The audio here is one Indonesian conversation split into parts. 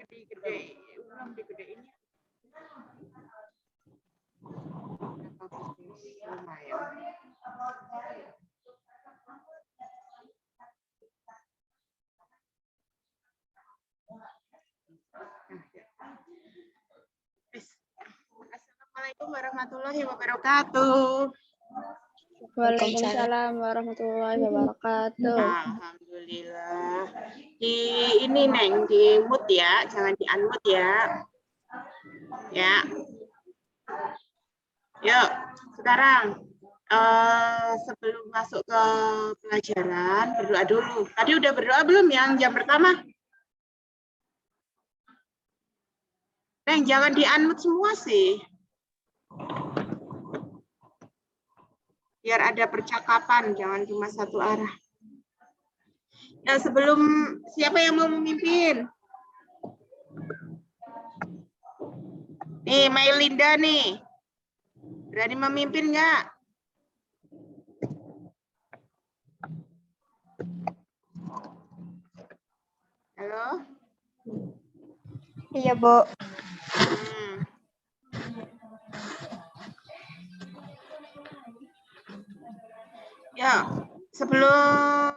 Gede-gede, belum digedein ya. Lumayan. Assalamualaikum warahmatullahi wabarakatuh. Waalaikumsalam warahmatullahi wabarakatuh. Alhamdulillah. Di ini Neng, di mute ya, jangan di unmute ya. Ya. Yuk, sekarang sebelum masuk ke pelajaran berdoa dulu. Tadi udah berdoa belum yang jam pertama? Neng, jangan di unmute semua sih. Biar ada percakapan, jangan cuma satu arah. Ya, sebelum siapa yang mau memimpin? Nih, Mailinda nih. Berani memimpin nggak? Halo? Iya, Bu. Ya, sebelum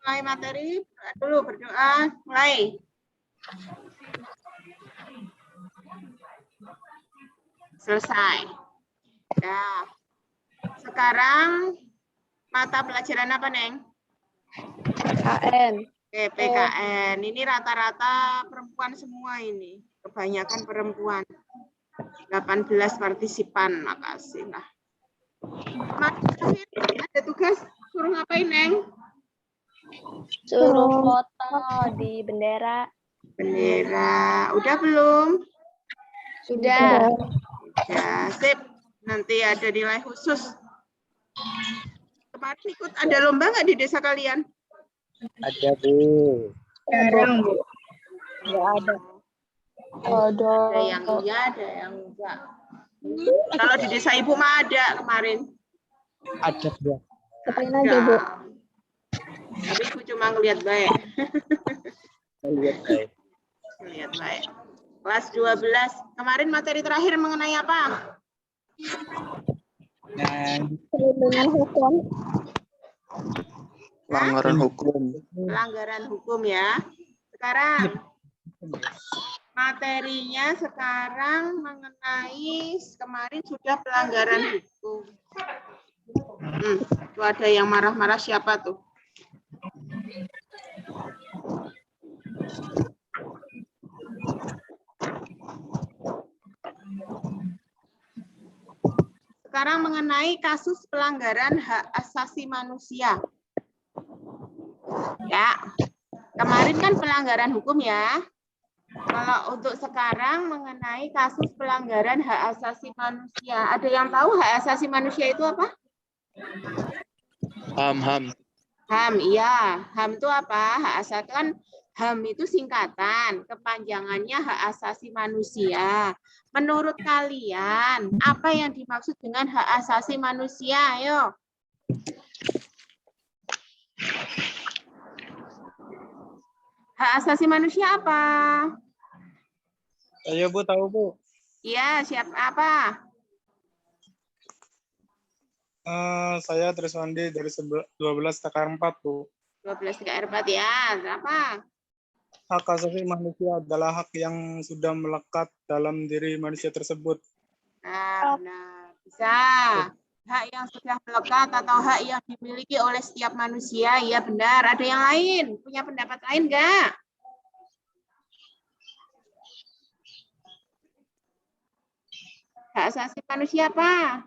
mulai materi, berdoa, mulai. Selesai. Ya. Sekarang mata pelajaran apa, Neng? PKN. Oke, PKN. Ini rata-rata perempuan semua ini. Kebanyakan perempuan. 18 partisipan, makasih lah. Ada tugas suruh ngapain, Neng? Suruh foto di bendera. Bendera. Udah belum? Sudah. Ya, sip. Nanti ada nilai khusus. Kemarin ikut ada lomba nggak di desa kalian? Ada, Bu. Sekarang, Bu. Nggak ada. Ada yang iya, ada yang enggak. Kalau di desa Ibu mah ada kemarin. Ada, Bu. Kepain aja, Bu. Tapi Ibu cuma ngelihat baik. Lihat, baik. Ngelihat baik. Kelas 12. Kemarin materi terakhir mengenai apa? Perlindungan hukum. Pelanggaran hukum. Pelanggaran hukum ya. Sekarang materinya sekarang mengenai kemarin sudah pelanggaran hukum. Tuh ada yang marah-marah siapa tuh? Sekarang mengenai kasus pelanggaran hak asasi manusia. Ya, kemarin kan pelanggaran hukum ya. Kalau untuk sekarang mengenai kasus pelanggaran hak asasi manusia. Ada yang tahu hak asasi manusia itu apa? HAM. HAM, iya. HAM itu apa? Hak asasi kan HAM itu singkatan, kepanjangannya hak asasi manusia. Menurut kalian, apa yang dimaksud dengan hak asasi manusia? Ayo. Hak asasi manusia apa? Ayo, Bu, tahu, Bu. Iya, siapa apa? Saya Triswandi dari 12 TKR 4, Bu. 12 TKR 4 ya. Apa? Hak asasi manusia adalah hak yang sudah melekat dalam diri manusia tersebut. Nah, benar. Bisa. Hak yang sudah melekat atau hak yang dimiliki oleh setiap manusia. Iya, benar. Ada yang lain? Punya pendapat lain enggak? Hak asasi manusia apa?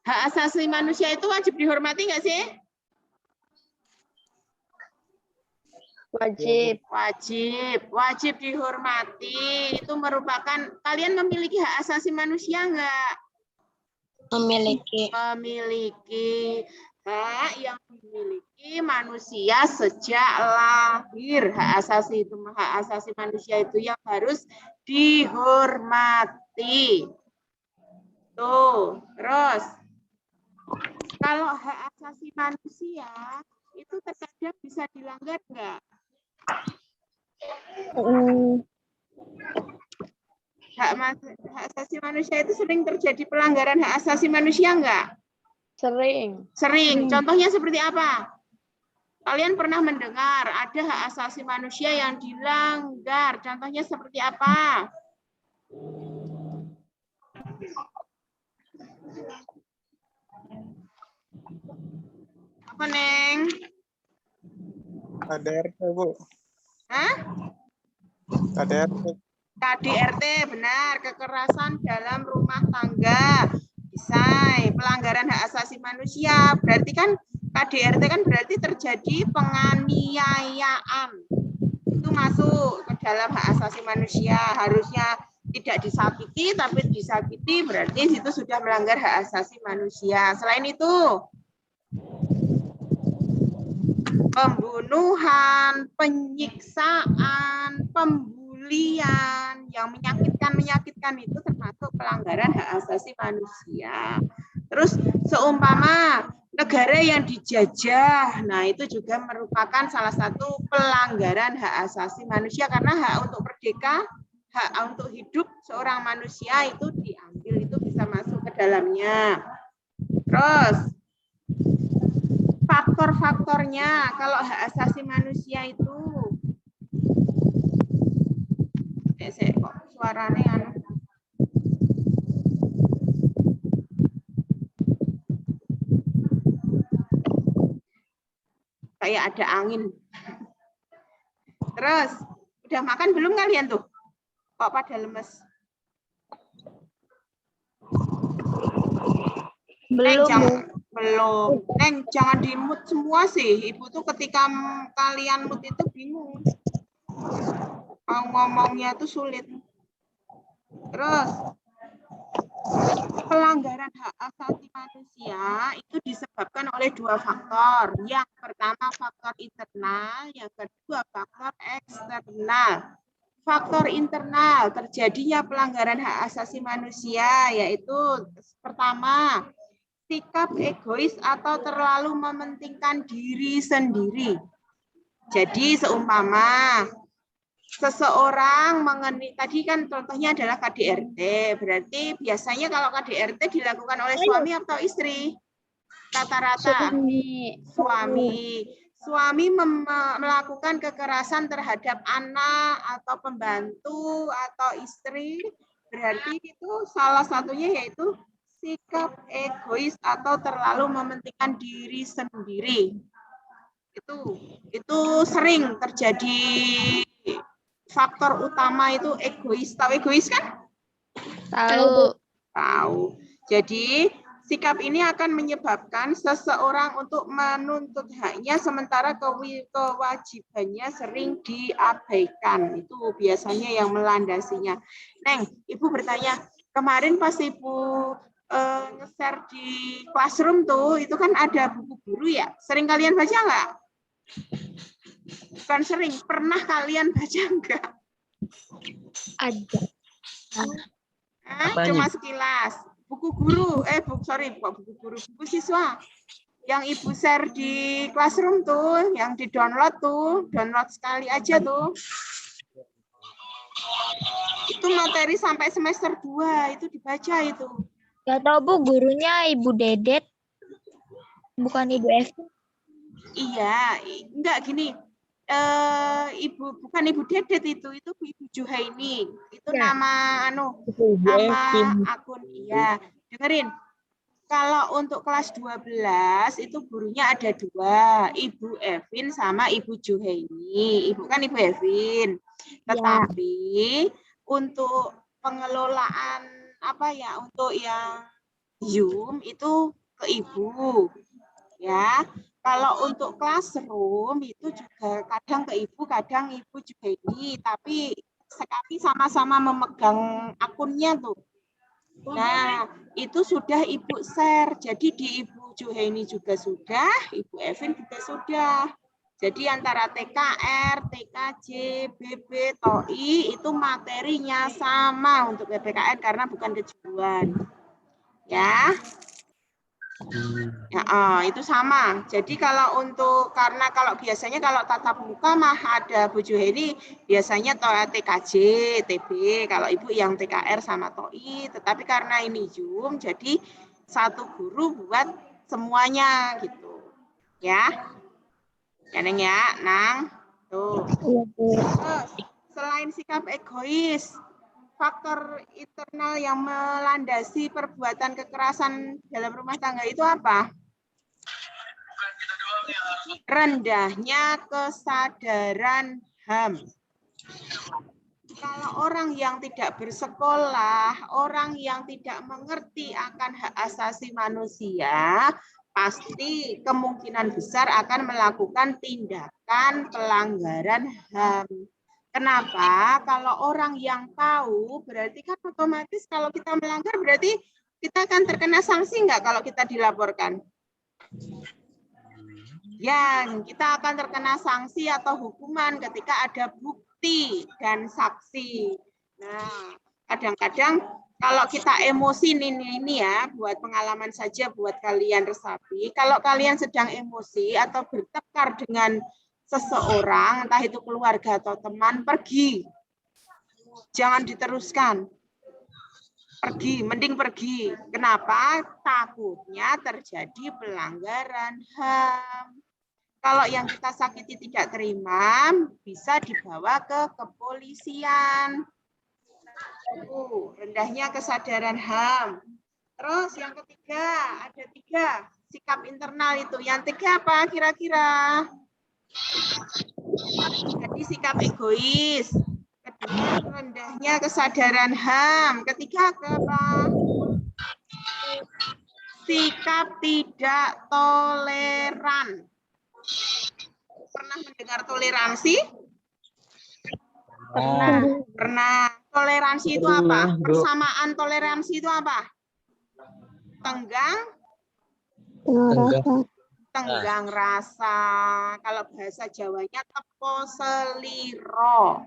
Hak asasi manusia itu wajib dihormati nggak sih? Wajib. Wajib dihormati. Itu merupakan, kalian memiliki hak asasi manusia nggak? Memiliki. Memiliki hak yang dimiliki manusia sejak lahir. Hak asasi manusia itu yang harus dihormati. Tuh, terus kalau hak asasi manusia itu terkadang bisa dilanggar nggak? Hak asasi manusia itu sering terjadi pelanggaran hak asasi manusia nggak? Sering. Sering. Contohnya seperti apa? Kalian pernah mendengar ada hak asasi manusia yang dilanggar. Contohnya seperti apa? Apa, Neng? KDRT, Bu. Hah? KDRT. KDRT, benar. Kekerasan dalam rumah tangga. Bisa. Pelanggaran hak asasi manusia. Berarti kan KDRT kan berarti terjadi penganiayaan. Itu masuk ke dalam hak asasi manusia. Harusnya tidak disakiti, tapi disakiti berarti itu sudah melanggar hak asasi manusia. Selain itu, pembunuhan, penyiksaan, pembulian, yang menyakitkan itu termasuk pelanggaran hak asasi manusia. Terus seumpama negara yang dijajah, nah itu juga merupakan salah satu pelanggaran hak asasi manusia karena hak untuk merdeka, hak untuk hidup seorang manusia itu diambil, itu bisa masuk ke dalamnya. Terus faktor-faktornya kalau hak asasi manusia itu kok suaranya anu. Kayak ada angin. Terus udah makan belum kalian tuh? Kok pada lemes? Belum. Neng, jangan di-mute semua sih. Ibu tuh ketika kalian mute itu bingung. Ngomongnya tuh sulit. Terus, pelanggaran hak asasi manusia itu disebabkan oleh dua faktor. Yang pertama faktor internal, yang kedua faktor eksternal. Faktor internal terjadinya pelanggaran hak asasi manusia yaitu pertama, sikap egois atau terlalu mementingkan diri sendiri. Jadi seumpama seseorang tadi kan contohnya adalah KDRT, berarti biasanya kalau KDRT dilakukan oleh suami atau istri? Rata-rata suami melakukan kekerasan terhadap anak atau pembantu atau istri, berarti itu salah satunya yaitu sikap egois atau terlalu mementingkan diri sendiri. Itu sering terjadi. Faktor utama itu egois. Tahu egois kan? Tahu. Jadi sikap ini akan menyebabkan seseorang untuk menuntut haknya sementara kewajibannya sering diabaikan. Itu biasanya yang melandasinya. Neng, Ibu bertanya, kemarin pas Ibu nge-share di Classroom tuh, itu kan ada buku guru ya. Sering kalian baca nggak? Bukan sering, pernah kalian baca nggak? Ada. Cuma sekilas. Buku guru, buku siswa. Yang Ibu share di Classroom tuh, yang di-download tuh, download sekali aja tuh. Itu materi sampai semester 2, itu dibaca itu. Gak tahu Bu, gurunya Ibu Dedet, bukan Ibu Evi. Iya, enggak gini. Bukan Ibu Dedet itu Ibu Juhaini. Itu ya. nama akun. Iya. Dengerin. Kalau untuk kelas 12 itu gurunya ada 2, Ibu Evin sama Ibu Juhaini. Ibu kan Ibu Evin. Tetapi untuk pengelolaan untuk yang Zoom itu ke Ibu. Ya, kalau untuk classroom itu juga kadang ke Ibu, kadang Ibu juga ini, tapi sekali sama-sama memegang akunnya tuh. Nah, itu sudah Ibu share. Jadi di Ibu Juheni juga sudah, Ibu Evin juga sudah. Jadi antara TKR, TKJ, BB, TOI itu materinya sama untuk PPKN karena bukan kejuruan. Ya. Ya, itu sama. Jadi kalau untuk karena kalau biasanya kalau tatap muka mah ada Bu Juheni biasanya TKJ, TB, kalau Ibu yang TKR sama TOI, tetapi karena ini Zoom jadi satu guru buat semuanya gitu. Ya. Ya Neng ya, Nang. Tuh. Terus selain sikap egois, faktor internal yang melandasi perbuatan kekerasan dalam rumah tangga itu apa? Rendahnya kesadaran HAM. Kalau orang yang tidak bersekolah, orang yang tidak mengerti akan hak asasi manusia, pasti kemungkinan besar akan melakukan tindakan pelanggaran HAM. Kenapa? Kalau orang yang tahu, berarti kan otomatis kalau kita melanggar, berarti kita akan terkena sanksi nggak kalau kita dilaporkan? Ya, kita akan terkena sanksi atau hukuman ketika ada bukti dan saksi. Nah, kadang-kadang kalau kita emosi ini ya, buat pengalaman saja buat kalian resapi, kalau kalian sedang emosi atau bertengkar dengan seseorang, entah itu keluarga atau teman, pergi. Jangan diteruskan. Pergi, mending pergi. Kenapa? Takutnya terjadi pelanggaran HAM. Kalau yang kita sakiti tidak terima, bisa dibawa ke kepolisian. Rendahnya kesadaran HAM. Terus yang ketiga, ada 3 sikap internal itu. Yang 3 apa kira-kira? Jadi sikap egois. Kedua, rendahnya kesadaran HAM. Ketiga apa? Sikap tidak toleran. Pernah mendengar toleransi? Pernah. Toleransi itu apa? Persamaan toleransi itu apa? Tenggang rasa. Kalau bahasa Jawanya tepo seliro.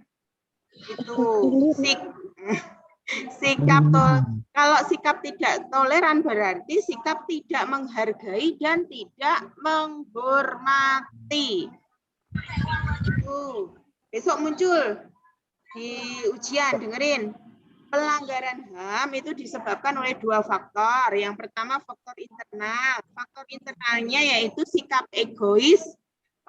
Itu sikap kalau sikap tidak toleran berarti sikap tidak menghargai dan tidak menghormati. Besok muncul di ujian, dengerin. Pelanggaran HAM itu disebabkan oleh 2 faktor. Yang pertama faktor internal. Faktor internalnya yaitu sikap egois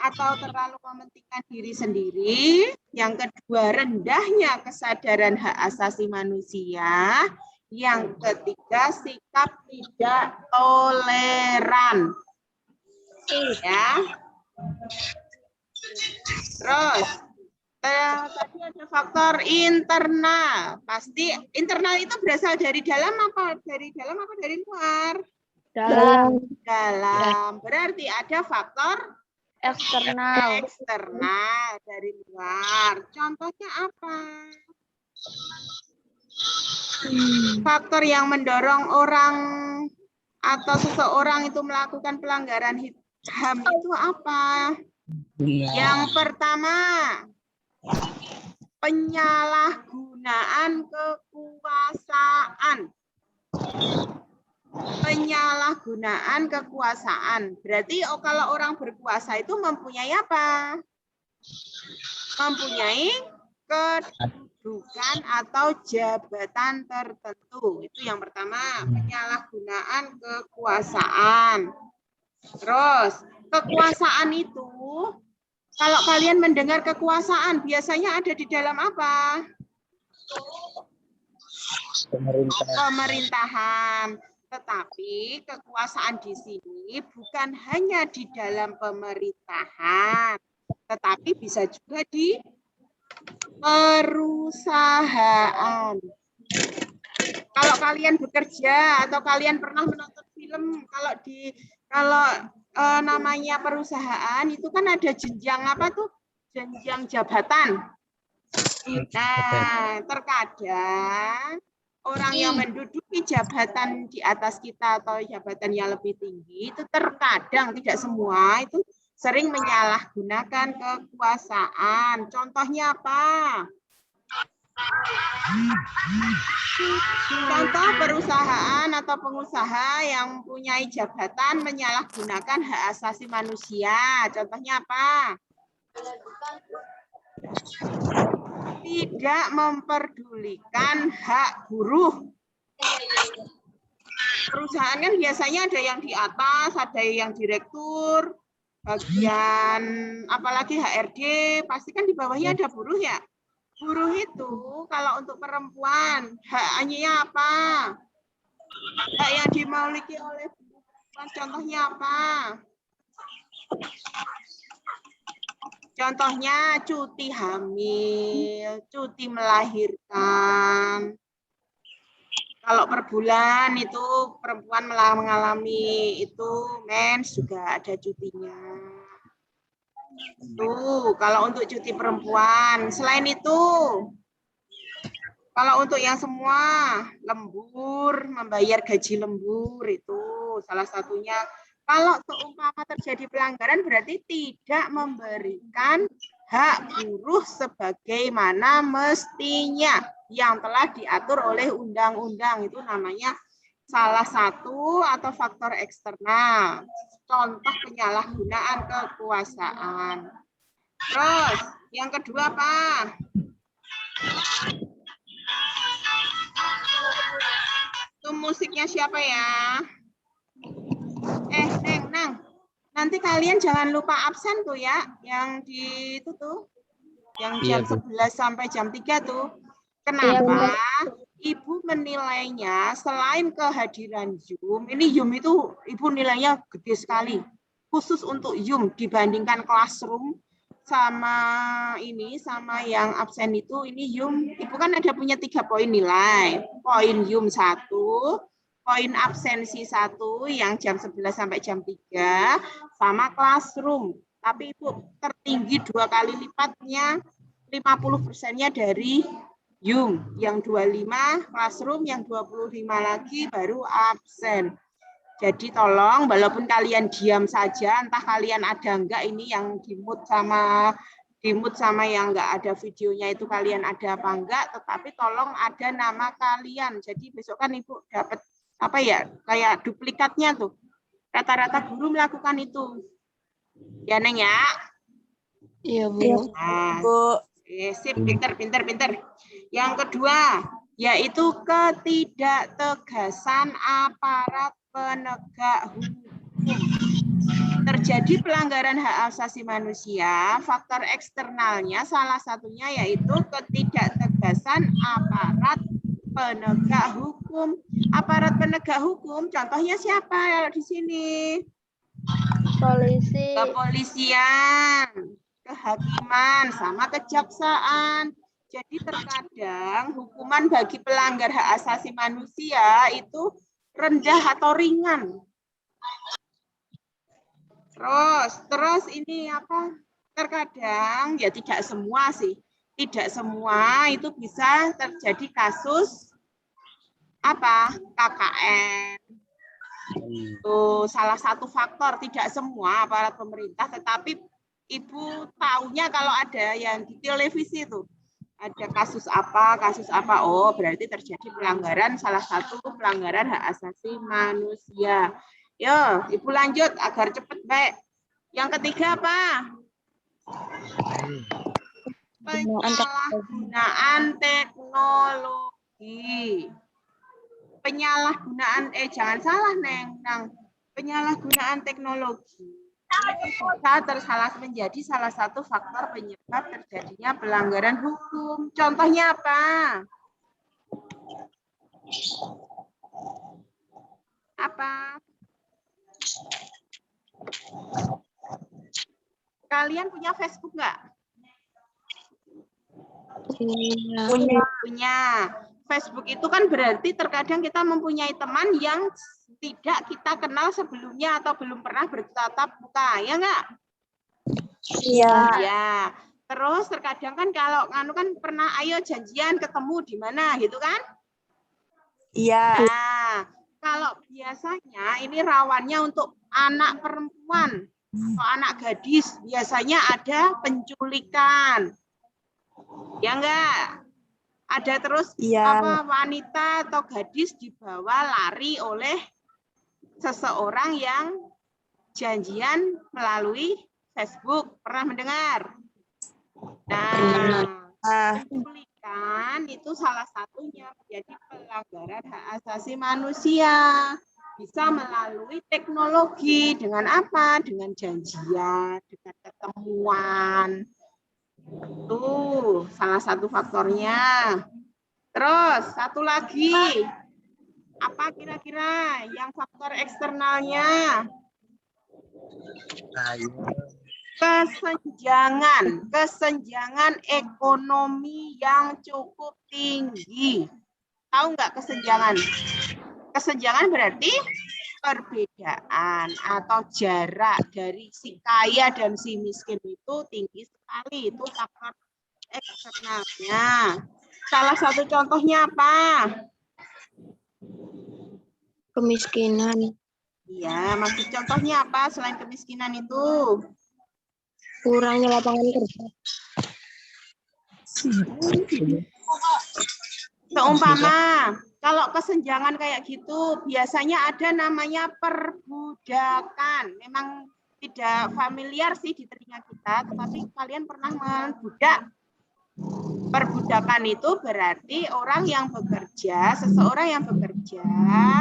atau terlalu mementingkan diri sendiri. Yang kedua, rendahnya kesadaran hak asasi manusia. Yang ketiga, sikap tidak toleran. Ya. Terus, tadi ada faktor internal. Pasti internal itu berasal dari dalam apa? Dari dalam apa dari luar? Dalam. Berarti ada faktor eksternal dari luar. Contohnya apa? Faktor yang mendorong orang atau seseorang itu melakukan pelanggaran HAM itu apa? Yang pertama, penyalahgunaan kekuasaan. Penyalahgunaan kekuasaan. Berarti kalau orang berkuasa itu mempunyai apa? Mempunyai kedudukan atau jabatan tertentu. Itu yang pertama, penyalahgunaan kekuasaan. Terus, kekuasaan itu, kalau kalian mendengar kekuasaan, biasanya ada di dalam apa? Pemerintahan. Tetapi kekuasaan di sini bukan hanya di dalam pemerintahan, tetapi bisa juga di perusahaan. Kalau kalian bekerja atau kalian pernah menonton film kalau namanya perusahaan itu kan ada jenjang apa tuh? Jenjang jabatan. Nah, terkadang orang yang menduduki jabatan di atas kita atau jabatan yang lebih tinggi itu terkadang, tidak semua, itu sering menyalahgunakan kekuasaan. Contohnya apa? Contoh perusahaan atau pengusaha yang mempunyai jabatan menyalahgunakan hak asasi manusia. Contohnya apa? Tidak memperdulikan hak buruh. Perusahaan kan biasanya ada yang di atas, ada yang direktur, bagian apalagi HRD, pasti kan di bawahnya ada buruh ya. Buruh itu kalau untuk perempuan haknya apa? Hak yang dimiliki oleh perempuan contohnya apa? Contohnya cuti hamil, cuti melahirkan. Kalau per bulan itu perempuan mengalami itu mens juga ada cutinya. Tuh, kalau untuk cuti perempuan. Selain itu, kalau untuk yang semua, lembur, membayar gaji lembur itu salah satunya. Kalau seumpama terjadi pelanggaran berarti tidak memberikan hak buruh sebagaimana mestinya yang telah diatur oleh undang-undang. Itu namanya salah satu atau faktor eksternal. Contoh penyalahgunaan kekuasaan. Terus, yang kedua apa? Itu musiknya siapa ya? Neng, nanti kalian jangan lupa absen tuh ya, yang di itu tuh, yang jam 11 sampai jam 3 tuh. Kenapa? Ibu menilainya selain kehadiran Zoom, ini Zoom itu Ibu nilainya gede sekali. Khusus untuk Zoom dibandingkan Classroom sama yang absen itu, ini Zoom. Ibu kan ada punya 3 poin nilai. Poin Zoom 1, poin absensi 1 yang jam 11 sampai jam 3, sama Classroom. Tapi Ibu tertinggi 2 kali lipatnya, 50%-nya dari Zoom, yang 25 Classroom, yang 25 lagi baru absen. Jadi tolong, walaupun kalian diam saja, entah kalian ada enggak ini yang di-mute sama yang enggak ada videonya itu kalian ada apa enggak, tetapi tolong ada nama kalian. Jadi besok kan Ibu dapat apa ya, kayak duplikatnya tuh. Rata-rata guru melakukan itu. Ya Neng ya? Iya, Bu. Nah, sip, pinter. Yang kedua, yaitu ketidaktegasan aparat penegak hukum. Terjadi pelanggaran hak asasi manusia, faktor eksternalnya salah satunya yaitu ketidaktegasan aparat penegak hukum. Aparat penegak hukum, contohnya siapa kalau di sini? Polisi. Kepolisian, kehakiman, sama kejaksaan. Jadi terkadang hukuman bagi pelanggar hak asasi manusia itu rendah atau ringan. Terus ini apa? Terkadang ya tidak semua sih. Tidak semua itu bisa terjadi kasus apa? KKN. Itu salah satu faktor, tidak semua aparat pemerintah, tetapi Ibu taunya kalau ada yang di televisi itu. Ada kasus apa, oh berarti terjadi pelanggaran, salah satu pelanggaran hak asasi manusia. Yo, Ibu lanjut agar cepat baik. Yang ketiga apa? Penyalahgunaan teknologi. Jangan salah Neng. Penyalahgunaan teknologi. Bisa menjadi salah satu faktor penyebab terjadinya pelanggaran hukum. Contohnya apa? Kalian punya Facebook nggak? Punya. Facebook itu kan berarti terkadang kita mempunyai teman yang tidak kita kenal sebelumnya atau belum pernah bertatap muka, ya enggak? Iya. Ya. Terus terkadang kan kalau anu kan pernah ayo janjian ketemu di mana gitu kan? Iya. Nah, kalau biasanya ini rawannya untuk anak perempuan atau anak gadis, biasanya ada penculikan. Ya enggak? Ada terus apa wanita atau gadis dibawa lari oleh seseorang yang janjian melalui Facebook. Pernah mendengar? Nah, penculikan itu salah satunya menjadi pelanggaran hak asasi manusia. Bisa melalui teknologi. Dengan apa? Dengan janjian, dengan ketemuan. Itu salah satu faktornya. Terus satu lagi, apa kira-kira yang faktor eksternalnya? Kesenjangan ekonomi yang cukup tinggi. Tahu nggak kesenjangan? Kesenjangan berarti perbedaan atau jarak dari si kaya dan si miskin itu tinggi sekali. Itu faktor eksternalnya. Salah satu contohnya apa? Kemiskinan. Iya, maksud contohnya apa selain kemiskinan itu? Kurangnya lapangan kerja. Seumpama, kalau kesenjangan kayak gitu, biasanya ada namanya perbudakan. Memang tidak familiar sih di telinga kita, tetapi kalian pernah membudak. Perbudakan itu berarti orang yang bekerja, seseorang yang bekerja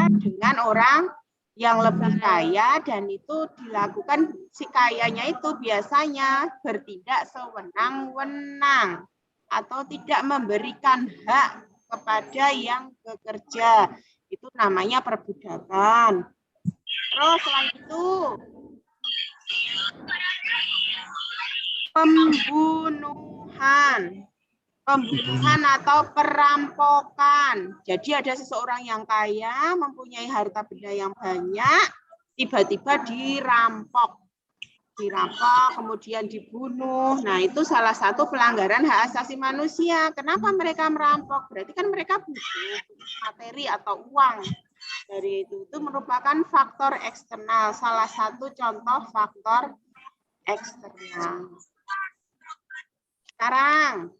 dengan orang yang lebih kaya, dan itu dilakukan si kayanya itu biasanya bertindak sewenang-wenang atau tidak memberikan hak kepada yang bekerja. Itu namanya perbudakan. Terus selain itu pembunuhan atau perampokan. Jadi ada seseorang yang kaya, mempunyai harta benda yang banyak, tiba-tiba dirampok, kemudian dibunuh. Nah, itu salah satu pelanggaran hak asasi manusia. Kenapa mereka merampok? Berarti kan mereka butuh materi atau uang. Dari itu merupakan faktor eksternal, salah satu contoh faktor eksternal. Sekarang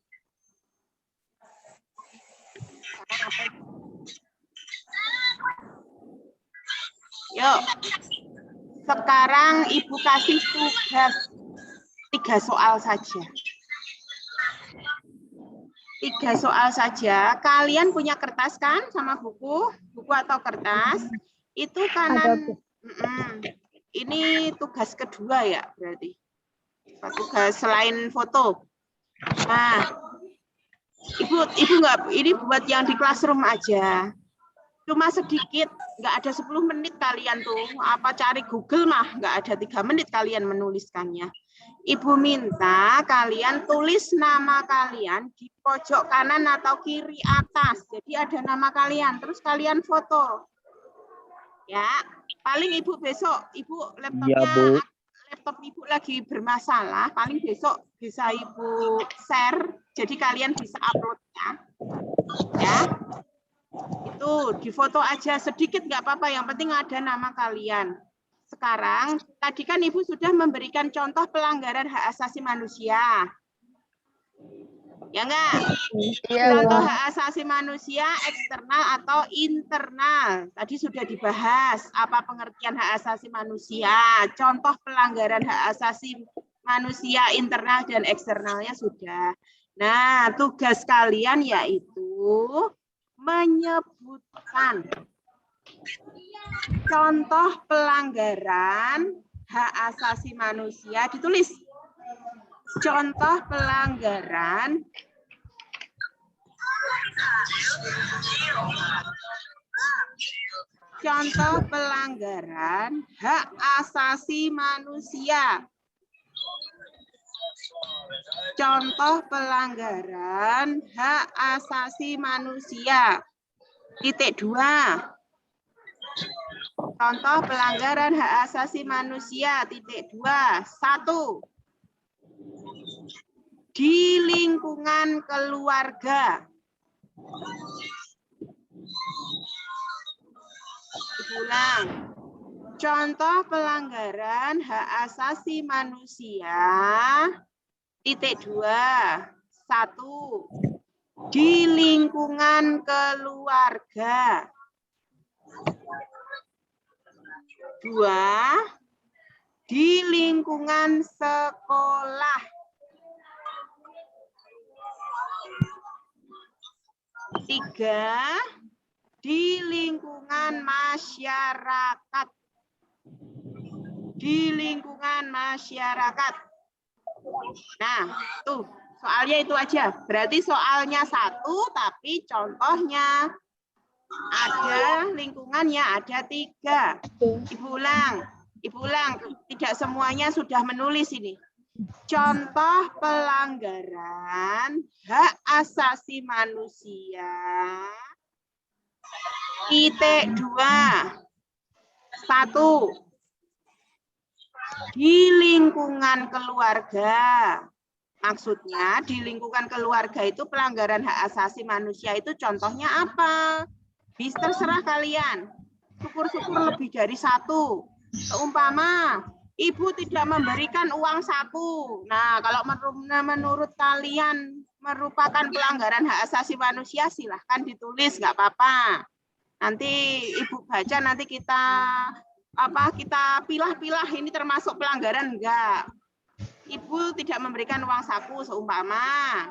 yuk, sekarang Ibu kasih tugas 3 soal saja. 3 soal saja. Kalian punya kertas kan sama buku atau kertas? Itu kanan. Ini tugas kedua ya berarti. Tugas selain foto. Nah, Ibu nggak, ini buat yang di classroom aja. Cuma sedikit, nggak ada 10 menit kalian tuh. Apa cari Google mah, nggak ada 3 menit kalian menuliskannya. Ibu minta kalian tulis nama kalian di pojok kanan atau kiri atas. Jadi ada nama kalian, terus kalian foto. Ya, paling Ibu besok, Ibu laptopnya, laptop Ibu lagi bermasalah, paling besok bisa Ibu share, jadi kalian bisa upload ya. Itu difoto aja sedikit nggak apa-apa, yang penting ada nama kalian. Sekarang, tadi kan Ibu sudah memberikan contoh pelanggaran hak asasi manusia. Ya enggak? Contoh hak asasi manusia eksternal atau internal. Tadi sudah dibahas apa pengertian hak asasi manusia. Contoh pelanggaran hak asasi manusia internal dan eksternalnya sudah. Nah, tugas kalian yaitu menyebutkan contoh pelanggaran hak asasi manusia. Ditulis. Contoh pelanggaran hak asasi manusia. Contoh pelanggaran hak asasi manusia. Titik 2. Contoh pelanggaran hak asasi manusia. Titik 2. 1. Di lingkungan keluarga. Ulang. Contoh pelanggaran hak asasi manusia. Titik 2. 1. Di lingkungan keluarga. 2. Di lingkungan sekolah. 3. Di lingkungan masyarakat. Di lingkungan masyarakat. Nah, tuh soalnya itu aja. Berarti soalnya 1, tapi contohnya ada lingkungannya ada 3. Ibu ulang. Tidak semuanya sudah menulis ini. Contoh pelanggaran hak asasi manusia. Titik 2. 1. Di lingkungan keluarga. Maksudnya di lingkungan keluarga itu pelanggaran hak asasi manusia itu contohnya apa? Bisa terserah kalian. Syukur-syukur lebih dari 1. Seumpama ibu tidak memberikan uang saku. Nah, kalau menurut kalian merupakan pelanggaran hak asasi manusia, silahkan ditulis, nggak apa-apa. Nanti ibu baca, nanti kita pilah-pilah ini termasuk pelanggaran enggak. Ibu tidak memberikan uang saku seumpama.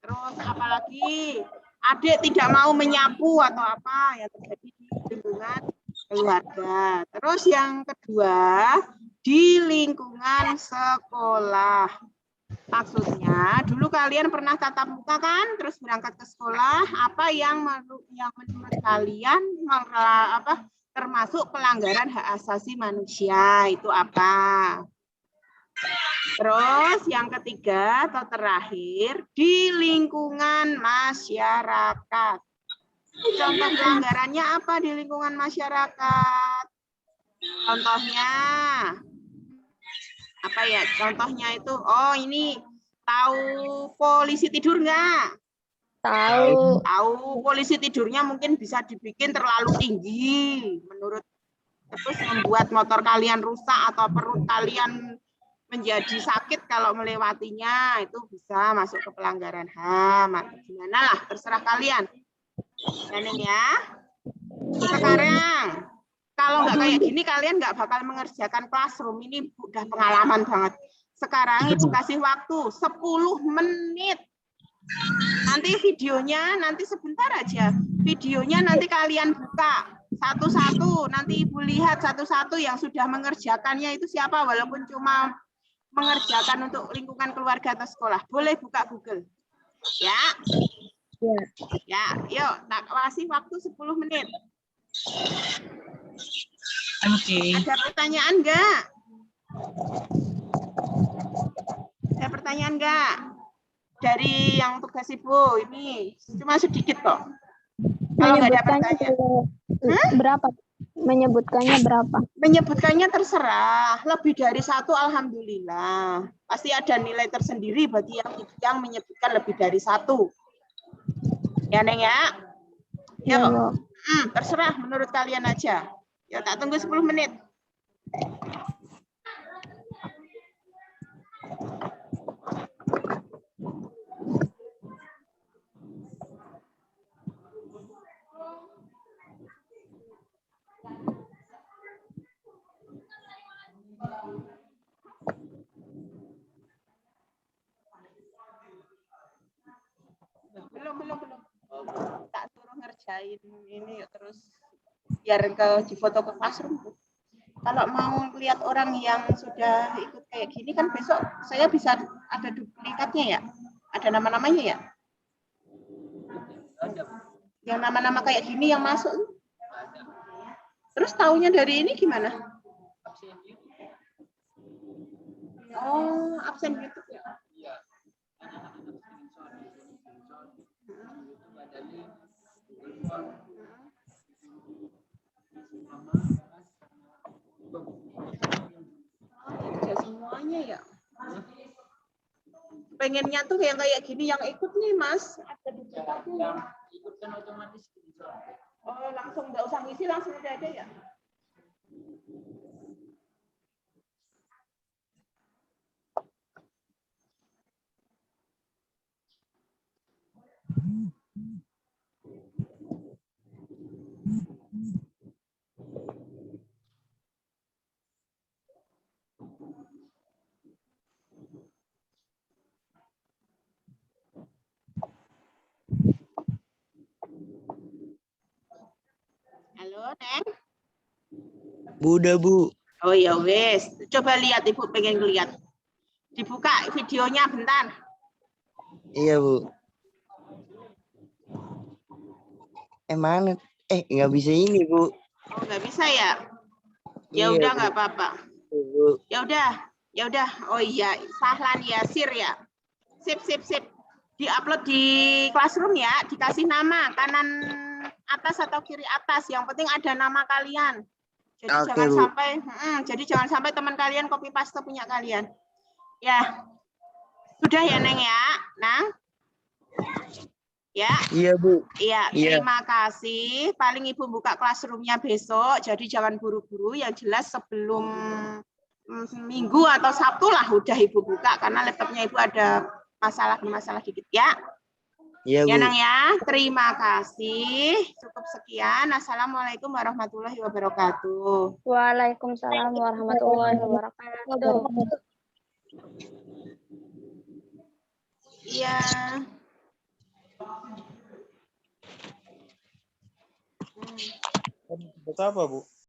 Terus apalagi adik tidak mau menyapu atau apa yang terjadi di lingkungan keluarga. Terus yang kedua, di lingkungan sekolah. Maksudnya, dulu kalian pernah tatap muka kan, terus berangkat ke sekolah, apa yang menurut kalian termasuk pelanggaran hak asasi manusia, itu apa? Terus yang ketiga atau terakhir, di lingkungan masyarakat. Contoh pelanggarannya apa di lingkungan masyarakat? Contohnya apa ya? Contohnya itu, oh ini tahu polisi tidur nggak? Tahu. Tahu polisi tidurnya mungkin bisa dibikin terlalu tinggi, menurut terus membuat motor kalian rusak atau perut kalian menjadi sakit kalau melewatinya, itu bisa masuk ke pelanggaran HAM. Gimana lah, terserah kalian. Ya. Sekarang kalau nggak kayak gini kalian nggak bakal mengerjakan classroom. Ini udah pengalaman banget. Sekarang ibu kasih waktu 10 menit. Nanti videonya nanti sebentar aja. Videonya nanti kalian buka satu-satu. Nanti ibu lihat satu-satu yang sudah mengerjakannya itu siapa, walaupun cuma mengerjakan untuk lingkungan keluarga atau sekolah. Boleh buka Google. Ya. Ya, yuk, tak kasih waktu 10 menit. Oke. Ada pertanyaan enggak? Ada pertanyaan enggak? Dari yang tugas ibu ini cuma sedikit kok. Kalau nggak ada pertanyaan. Berapa? Menyebutkannya berapa? Menyebutkannya terserah. Lebih dari 1 alhamdulillah. Pasti ada nilai tersendiri bagi yang menyebutkan lebih dari 1. Ya, Neng ya? Yuk. Terserah menurut kalian aja. Ya, tak tunggu 10 menit. Belum. Tak suruh ngerjain ini terus biar di foto ke classroom. Kalau mau lihat orang yang sudah ikut kayak gini kan besok saya bisa ada duplikatnya ya. Ada nama-namanya ya. Yang nama-nama kayak gini yang masuk. Terus taunya dari ini gimana? Oh, absen YouTube ya. Ya semuanya ya. Pengennya tuh yang kayak gini yang ikut nih Mas. Ada di ikutkan otomatis. Oh langsung nggak usah ngisi langsung udah ada ya. Halo Neng. Bu, udah Bu. Oh ya wes, coba lihat Ibu pengen lihat. Dibuka videonya bentar. Iya Bu. Mana? Nggak bisa ini Bu. Oh nggak bisa ya? Ya Iya, udah Bu. nggak apa-apa. Bu. Ya udah. Oh iya, Sahlan Yasir ya. Sip. Diupload di Classroom ya, dikasih nama kanan atas atau kiri atas. Yang penting ada nama kalian. Jadi Oke, jangan Bu. sampai teman kalian copy paste punya kalian. Ya. Sudah ya Neng ya, Nang? Ya. Iya Bu. Iya, Iya. terima kasih. Paling Ibu buka Classroom-nya besok, jadi jangan buru-buru. Yang jelas sebelum Minggu atau Sabtu lah udah Ibu buka, karena laptopnya Ibu ada masalah dikit ya. Iya Ya Bu. Nang ya, terima kasih. Cukup sekian. Assalamualaikum warahmatullahi wabarakatuh. Waalaikumsalam warahmatullahi wabarakatuh. Iya. Buat apa, Bu?